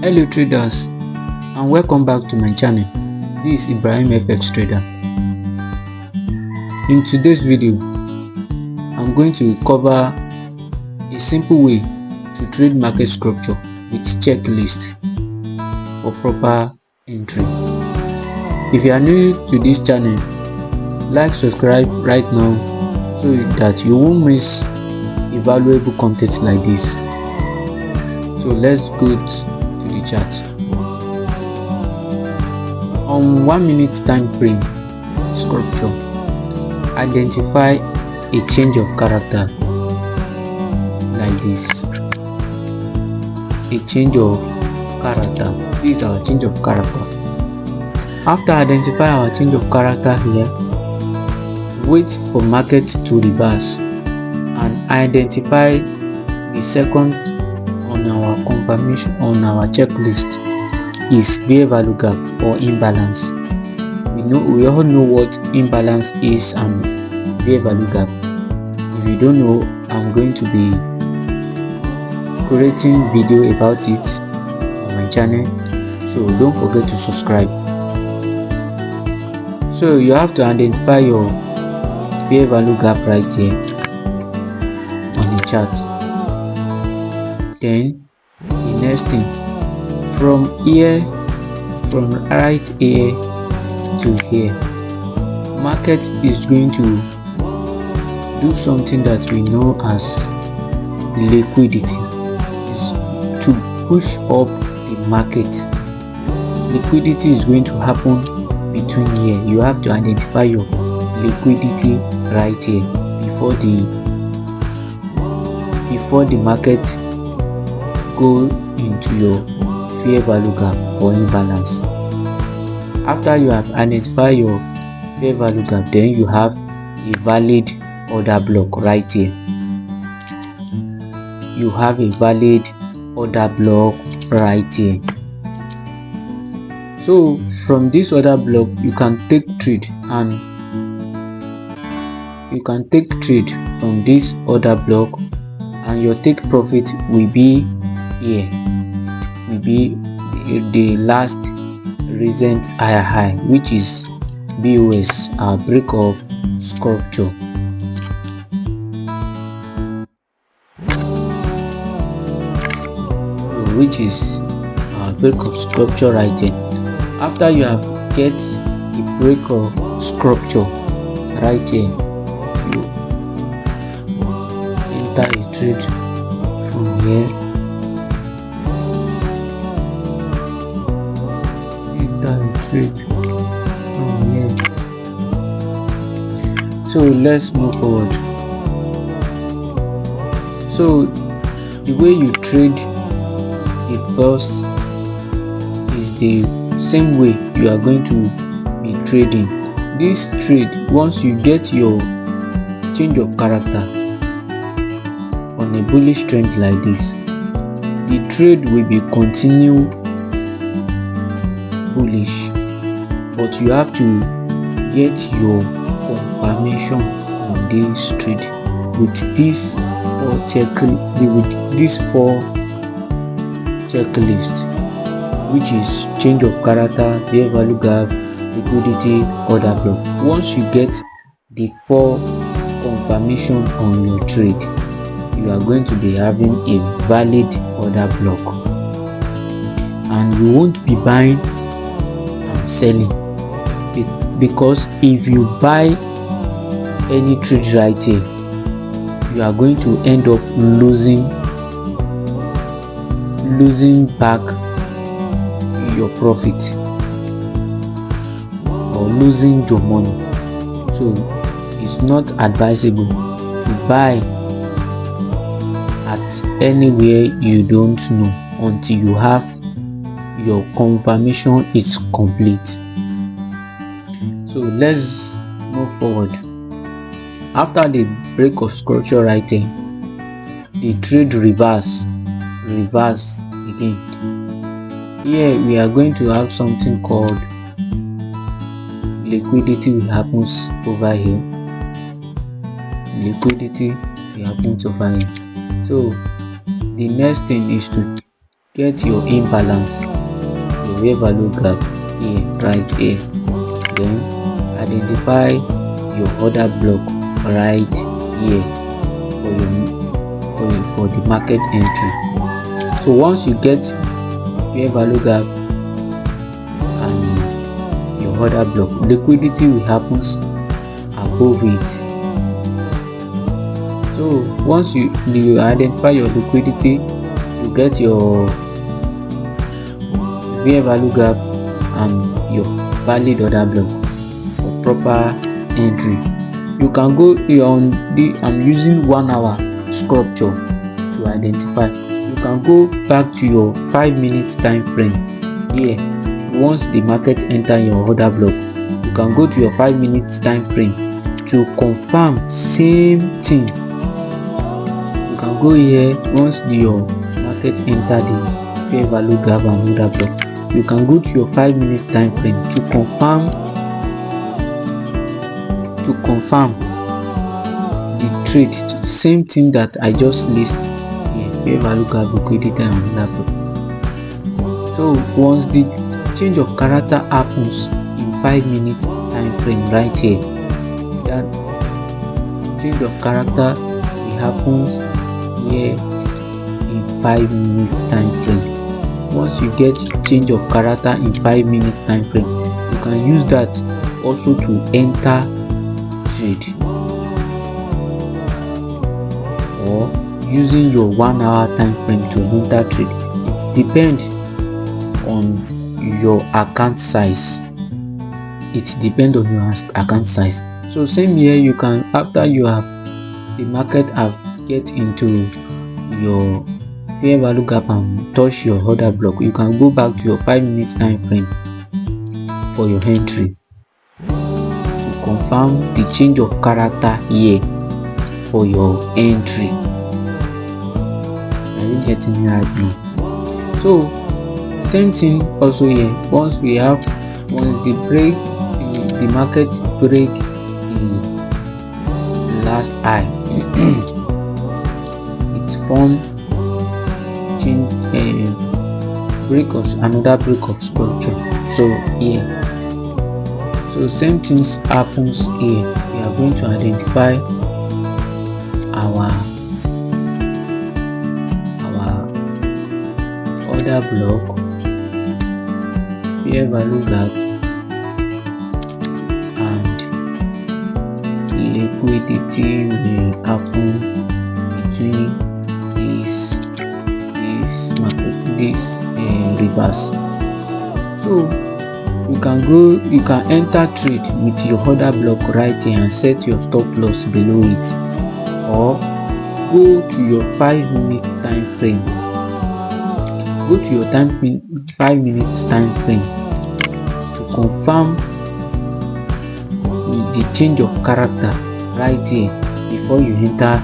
Hello traders, and welcome back to my channel. This is Ibrahim FX Trader. In today's video, I'm going to cover a simple way to trade market structure with checklist for proper entry. If you are new to this channel, like, subscribe right now so that you won't miss valuable content like this. So let's go to the chart. On 1 minute time frame structure, identify a change of character like this. A change of character. This is our change of character. After identify our change of character here, wait for market to reverse and identify the second on our confirmation on our checklist is fair value gap or imbalance. We all know what imbalance is and fair value gap. If you don't know, I'm going to be creating video about it on my channel, so don't forget to subscribe. So you have to identify your fair value gap right here on the chart. Then the next thing, from right here to here, market is going to do something that we know as liquidity. Is to push up the market. Liquidity is going to happen between here. You have to identify your liquidity right here before the market go into your fair value gap or imbalance. After you have identified your fair value gap, then you have a valid order block right here. You have a valid order block right here. So from this order block, you can take trade from this order block, and your take profit will be here, will be the last recent high, which is BOS, our breakout structure. Which is our breakout structure right here. After you have get the breakout structure right here, you enter a trade from here. From here. So let's move forward. So the way you trade the first is the same way you are going to be trading this trade. Once you get your change of character on a bullish trend like this, the trade will be continue bullish, but you have to get your confirmation on this trade with this four checklist, which is change of character, fair value gap, liquidity, order block. Once you get the 4 confirmation on your trade, you are going to be having a valid order block, and you won't be buying and selling, because if you buy any trade right here, you are going to end up losing back your profit or losing your money. So it's not advisable to buy at anywhere you don't know until you have your confirmation is complete. So let's move forward. After the break of structure right here, the trade reverse again. Here we are going to have something called liquidity will happen over here. Liquidity will happen over here. So the next thing is to get your imbalance, your fair value gap here, right here. Then identify your order block right here for the market entry. So once you get fair value gap and your order block, liquidity will happen above it. So once you identify your liquidity, you get your fair value gap and your valid order block for proper entry. You can go on I'm using 1 hour structure to identify. You can go back to your 5 minutes time frame here. Once the market enter your order block, you can go to your 5 minutes time frame to confirm same thing. You can go here once your market enter the fair value gap and order block. You can go to your 5 minutes time frame to confirm the trade, same thing that I just listed here, fair value gap, liquidity and order block. So once the change of character happens in 5 minutes time frame right here, that change of character will happen here in 5 minutes time frame. Once you get change of character in 5 minutes time frame, you can use that also to enter trade, or using your 1 hour time frame to enter trade. It depends on your account size. So same here, you can, after you have the market have get into your fair value gap and touch your order block, you can go back to your 5 minutes time frame for your entry to confirm the change of character here for your entry. Are you getting me right now? So same thing also here. Once the market break the last high, it's form change breakouts, another breakout structure. So here, so same things happens here. We are going to identify our order block, fair value gap and liquidity will happen between this reverse. So you can enter trade with your order block right here and set your stop loss below it, or go to your 5 minutes time frame. Go to your 5 minutes time frame to confirm the change of character right here before you enter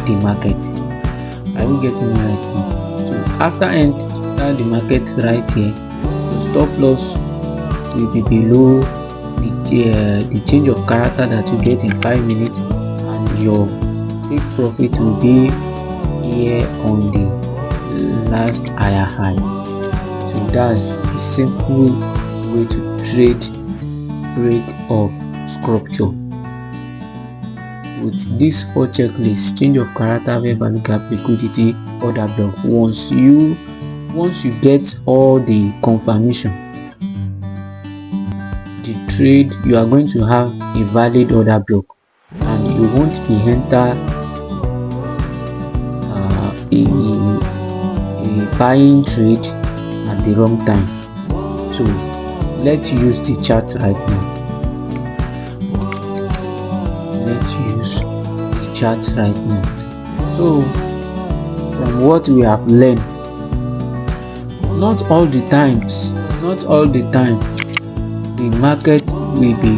the market. Are you getting me right now? So after enter the market right here, your stop loss will be below the change of character that you get in 5 minutes, and your take profit will be here on the last higher high. So that's the simple way to trade break of structure with these 4 checklists: change of character, fair value gap, liquidity, order block. Once you get all the confirmation, the trade, you are going to have a valid order block, and you won't be enter a buying trade at the wrong time. So let's use the chart right now. So from what we have learned, not all the time the market will be,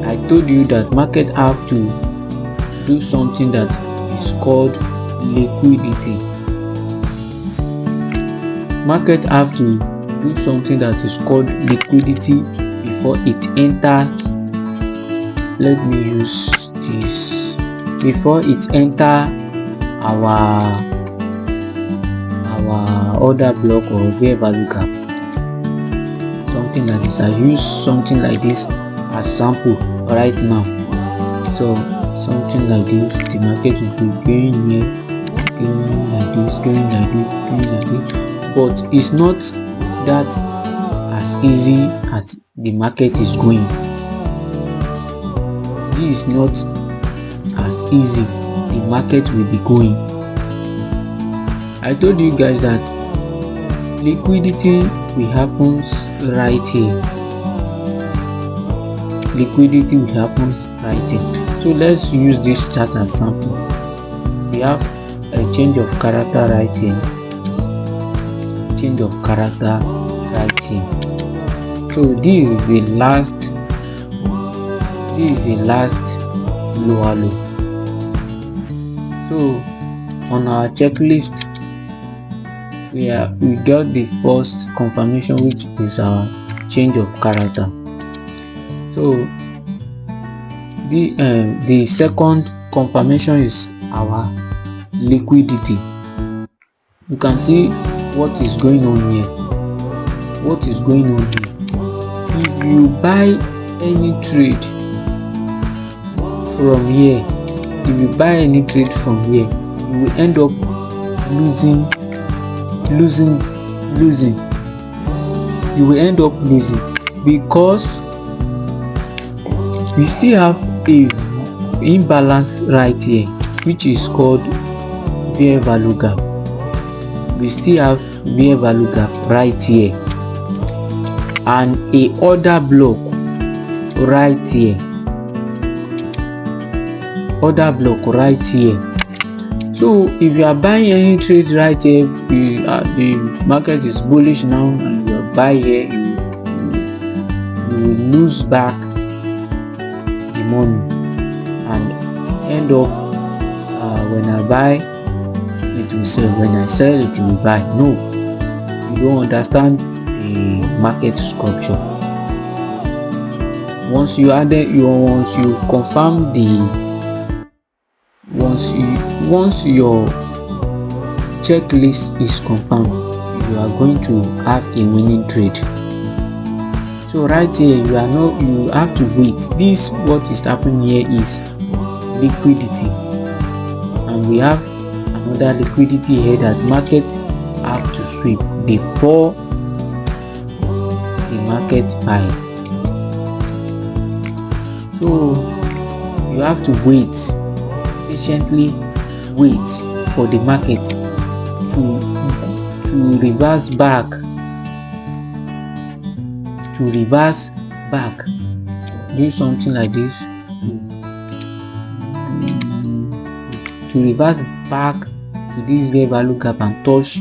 I told you that market have to do something that is called liquidity. Market have to do something that is called liquidity before it enters. Let me use this. Before it enter our order block or fair value gap. Something like this. I use something like this as sample right now. So something like this, the market will be going here, going like this, going like this, going like this. But it's not that as easy as the market is going. This is not as easy the market will be going. I told you guys that liquidity will happen right here. Liquidity will happen right here. So let's use this chart as sample. We have a change of character right here. Change of character right here. So this is the last. This is the last lower low. So on our checklist, we got the first confirmation, which is our change of character. So the second confirmation is our liquidity. You can see what is going on here. What is going on here? If you buy any trade from here, if you buy any trade from here, you will end up losing. You will end up losing because we still have a imbalance right here, which is called fair value gap. We still have fair value gap right here and a order block right here. Order block right here. So if you are buying any trade right here, the market is bullish now, and you buy here, you will lose back the money and end up when I buy it will sell, when I sell it will buy. No, you don't understand the market structure. Once you confirm once your checklist is confirmed, you are going to have a winning trade. So right here, you have to wait. This what is happening here is liquidity, and we have another liquidity here that market have to sweep before the market buys. So you have to wait, patiently wait for the market to reverse back, do something like this, to reverse back to this fair value gap and touch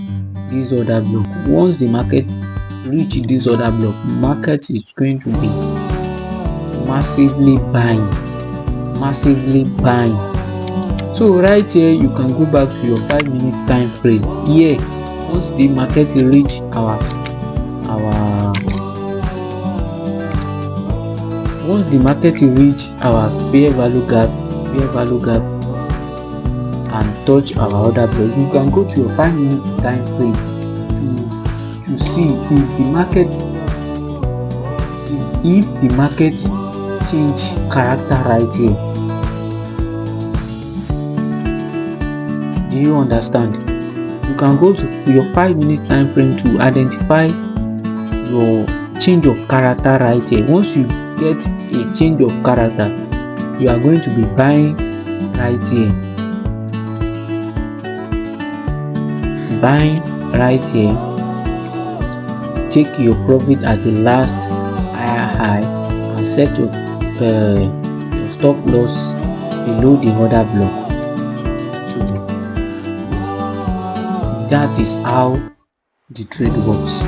this other block. Once the market reach this other block, market is going to be massively buying. So right here, you can go back to your 5 minutes time frame here. Once the market reach our fair value gap and touch our order block, you can go to your 5 minutes time frame to see if the market change character right here. Do you understand? You can go to your 5 minutes time frame to identify your change of character right here. Once you get a change of character, you are going to be buying right here. Take your profit at the last higher high and set your stop loss below the order block. So that is how the trade works.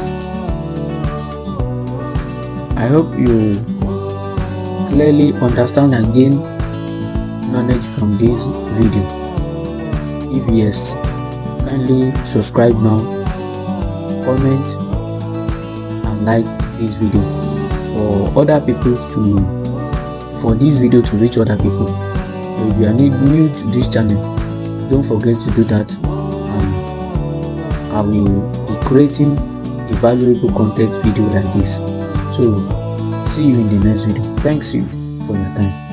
I hope you clearly understand and gain knowledge from this video. If yes, kindly subscribe now, comment and like this video for other people for this video to reach other people. So if you are new to this channel, don't forget to do that, and I will be creating a valuable content video like this. So see you in the next video. Thanks you for your time.